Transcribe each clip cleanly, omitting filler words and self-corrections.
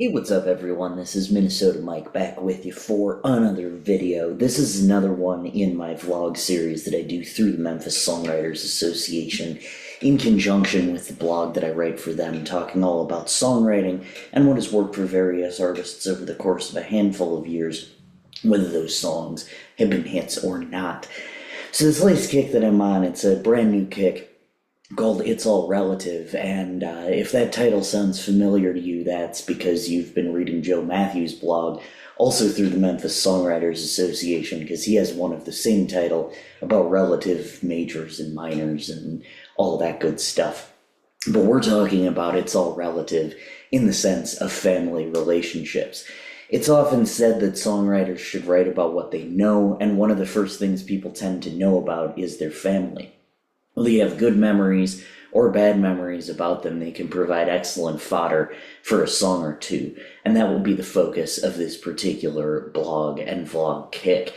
Hey, what's up everyone? This is Minnesota Mike back with you for another video. This is another one in my vlog series that I do through the Memphis Songwriters Association in conjunction with the blog that I write for them, talking all about songwriting and what has worked for various artists over the course of a handful of years, whether those songs have been hits or not. So this latest kick that I'm on, it's a brand new kick called It's All Relative, and if that title sounds familiar to you, that's because you've been reading Joe Matthews' blog, also through the Memphis Songwriters Association, because he has one of the same title about relative majors and minors and all that good stuff. But we're talking about It's All Relative in the sense of family relationships. It's often said that songwriters should write about what they know, and one of the first things people tend to know about is their family. Whether you have good memories or bad memories about them, they can provide excellent fodder for a song or two, and that will be the focus of this particular blog and vlog kick.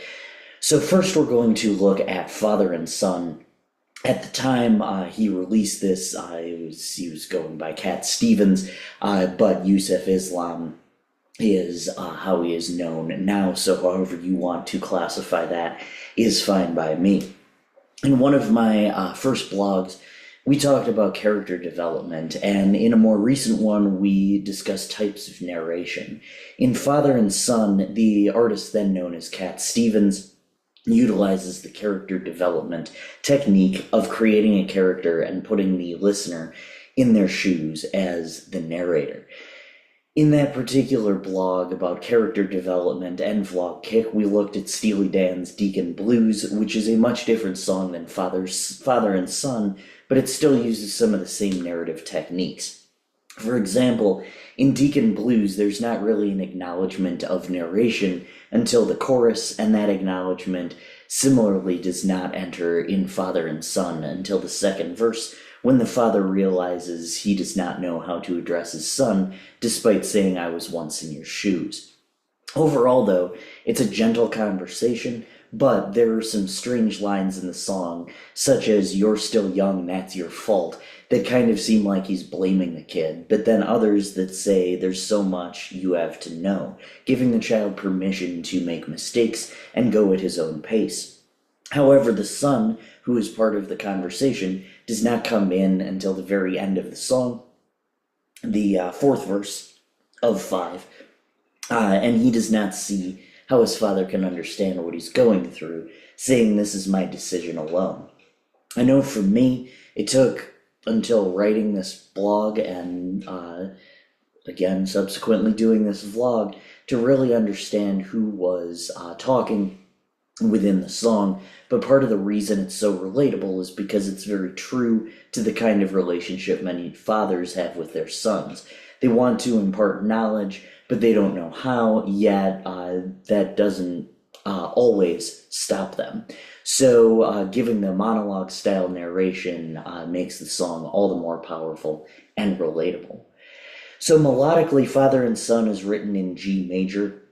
So first we're going to look at Father and Son. At the time he released this, he was going by Cat Stevens, but Yusuf Islam is how he is known now, so however you want to classify that is fine by me. In one of my first blogs, we talked about character development, and in a more recent one, we discussed types of narration. In Father and Son, the artist then known as Cat Stevens utilizes the character development technique of creating a character and putting the listener in their shoes as the narrator. In that particular blog about character development and vlog kick, we looked at Steely Dan's Deacon Blues, which is a much different song than Father and Son, but it still uses some of the same narrative techniques. For example, in Deacon Blues, there's not really an acknowledgement of narration until the chorus, and that acknowledgement similarly does not enter in Father and Son until the second verse, when the father realizes he does not know how to address his son, despite saying, "I was once in your shoes." Overall, though, it's a gentle conversation, but there are some strange lines in the song, such as, "You're still young, that's your fault," that kind of seem like he's blaming the kid, but then others that say, "There's so much you have to know," giving the child permission to make mistakes and go at his own pace. However, the son, who is part of the conversation, does not come in until the very end of the song, the fourth verse of 5, and he does not see how his father can understand what he's going through, saying, "This is my decision alone." I know for me, it took until writing this blog and, again, subsequently doing this vlog, to really understand who was talking within the song, but part of the reason it's so relatable is because it's very true to the kind of relationship many fathers have with their sons. They want to impart knowledge, but they don't know how, yet that doesn't always stop them. So giving the monologue-style narration makes the song all the more powerful and relatable. So melodically, Father and Son is written in G major.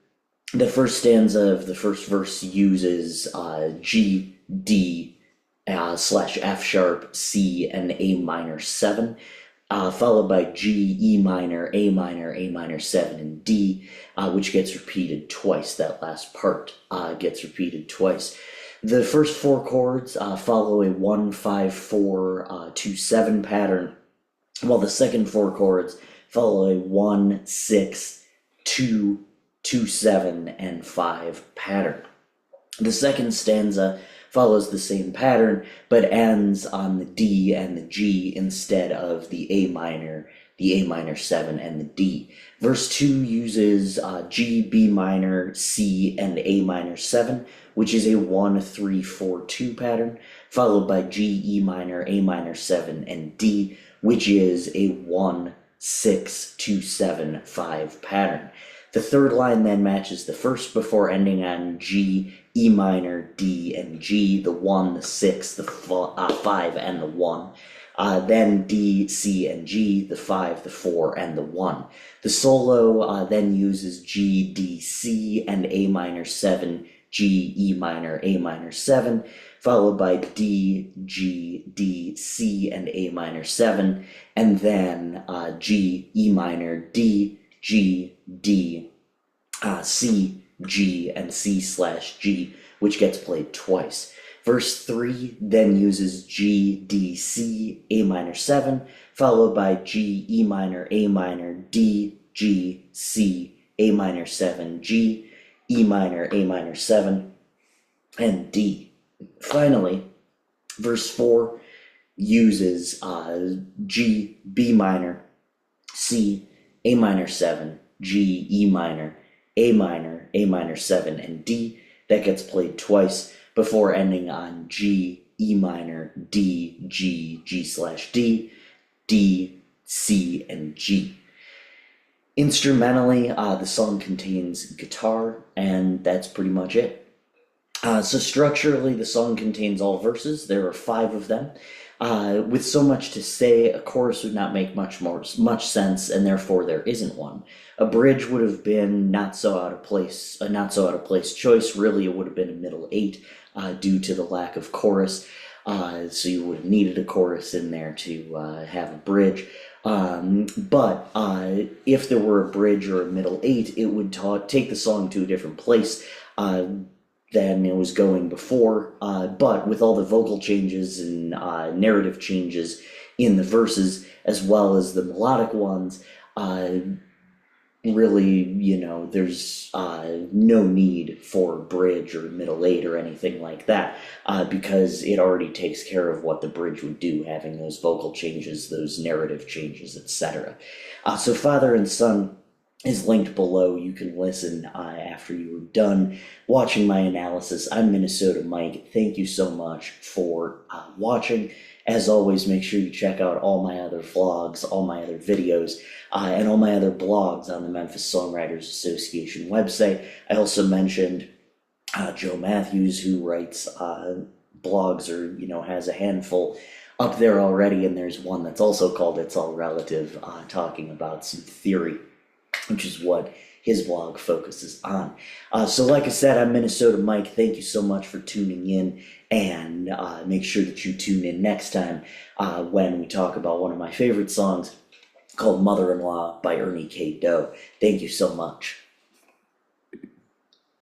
The first stanza of the first verse uses G, D, / F sharp, C, and A minor 7, followed by G, E minor, A minor 7, and D, which gets repeated twice. That last part gets repeated twice. The first 4 chords follow a 1-5-4-2-7 pattern, while the second 4 chords follow a 1-6-2, 2-7, and 5 pattern. The second stanza follows the same pattern, but ends on the D and the G instead of the A minor 7, and the D. Verse 2 uses G, B minor, C, and A minor 7, which is a 1-3-4-2 pattern, followed by G, E minor, A minor 7, and D, which is a 1-6-2-7-5 pattern. The third line then matches the first before ending on G, E minor, D, and G, the 1, the 6, the 5, and the 1. Then D, C, and G, the 5, the 4, and the 1. The solo then uses G, D, C, and A minor 7, G, E minor, A minor 7, followed by D, G, D, C, and A minor 7, and then G, E minor, D, G, D, C, G, and C/G, which gets played twice. Verse 3 then uses G, D, C, A minor 7, followed by G, E minor, A minor, D, G, C, A minor 7, G, E minor, A minor 7, and D. Finally, verse 4 uses G, B minor, C, A minor 7, G, E minor, A minor 7, and D. That gets played twice before ending on G, E minor, D, G, G/D, D, C, and G. Instrumentally, the song contains guitar, and that's pretty much it. So structurally, the song contains all verses. There are 5 of them. With so much to say, a chorus would not make much sense, and therefore there isn't one. A bridge would have been a not so out of place choice. Really, it would have been a middle 8 due to the lack of chorus. So you would have needed a chorus in there to have a bridge. But if there were a bridge or a middle 8, it would take the song to a different place than it was going before, but with all the vocal changes and narrative changes in the verses, as well as the melodic ones, really, there's no need for bridge or middle 8 or anything like that, because it already takes care of what the bridge would do, having those vocal changes, those narrative changes, etc. So Father and Son is linked below. You can listen after you are done watching my analysis. I'm Minnesota Mike. Thank you so much for watching. As always, make sure you check out all my other vlogs, all my other videos, and all my other blogs on the Memphis Songwriters Association website. I also mentioned Joe Matthews, who writes blogs, or has a handful up there already, and there's one that's also called It's All Relative, talking about some theory, which is what his blog focuses on. So like I said, I'm Minnesota Mike. Thank you so much for tuning in, and make sure that you tune in next time when we talk about one of my favorite songs called Mother-in-Law by Ernie K. Doe. Thank you so much.